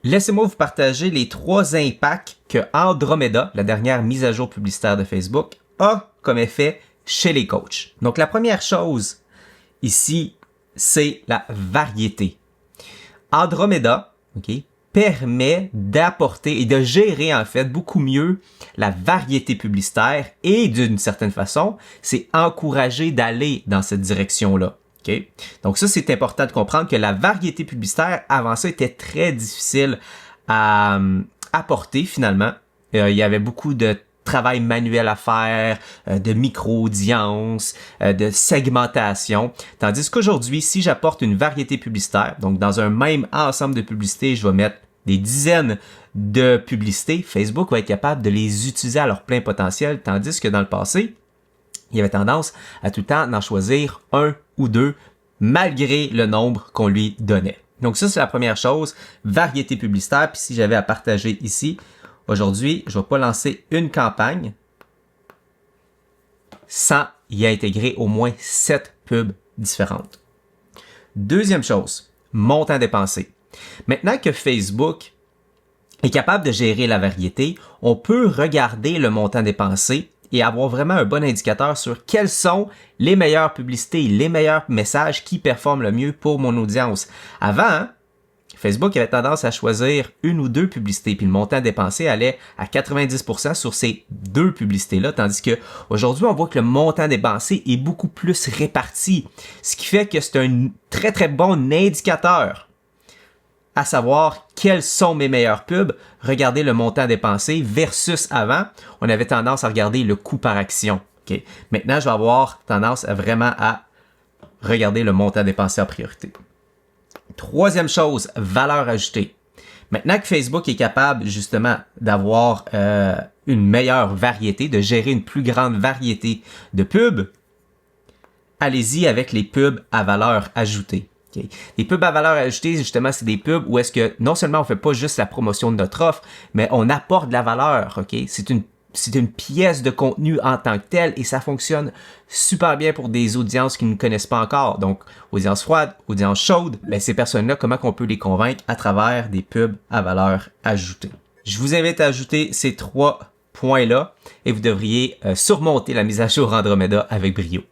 laissez-moi vous partager les 3 impacts que Andromeda, la dernière mise à jour publicitaire de Facebook, a comme effet chez les coachs. Donc la première chose ici, c'est la variété. Andromeda, permet d'apporter et de gérer en fait beaucoup mieux la variété publicitaire et d'une certaine façon, c'est encourager d'aller dans cette direction-là. Donc ça, c'est important de comprendre que la variété publicitaire, avant ça, était très difficile à apporter finalement. Il y avait beaucoup de travail manuel à faire, de micro-audience, de segmentation. Tandis qu'aujourd'hui, si j'apporte une variété publicitaire, donc dans un même ensemble de publicités, je vais mettre des dizaines de publicités, Facebook va être capable de les utiliser à leur plein potentiel, tandis que dans le passé, il y avait tendance à tout le temps d'en choisir 1 ou 2, malgré le nombre qu'on lui donnait. Donc ça, c'est la première chose, variété publicitaire. Puis si j'avais à partager ici, aujourd'hui, je ne vais pas lancer une campagne sans y intégrer au moins 7 pubs différentes. Deuxième chose, montant dépensé. Maintenant que Facebook est capable de gérer la variété, on peut regarder le montant dépensé et avoir vraiment un bon indicateur sur quelles sont les meilleures publicités, les meilleurs messages qui performent le mieux pour mon audience. Avant, Facebook avait tendance à choisir 1 ou 2 publicités, puis le montant dépensé allait à 90% sur ces 2 publicités-là, tandis que aujourd'hui, on voit que le montant dépensé est beaucoup plus réparti, ce qui fait que c'est un très très bon indicateur à savoir quelles sont mes meilleures pubs, regarder le montant dépensé versus avant, on avait tendance à regarder le coût par action. Maintenant, je vais avoir tendance à regarder le montant dépensé en priorité. Troisième chose, valeur ajoutée. Maintenant que Facebook est capable justement d'avoir une meilleure variété, de gérer une plus grande variété de pubs, allez-y avec les pubs à valeur ajoutée. Les pubs à valeur ajoutée, justement, c'est des pubs où est-ce que non seulement on fait pas juste la promotion de notre offre, mais on apporte de la valeur. C'est une pièce de contenu en tant que telle et ça fonctionne super bien pour des audiences qui ne connaissent pas encore. Donc, audience froide, audience chaude, ces personnes-là, comment on peut les convaincre à travers des pubs à valeur ajoutée. Je vous invite à ajouter ces 3 points-là et vous devriez surmonter la mise à jour Andromeda avec brio.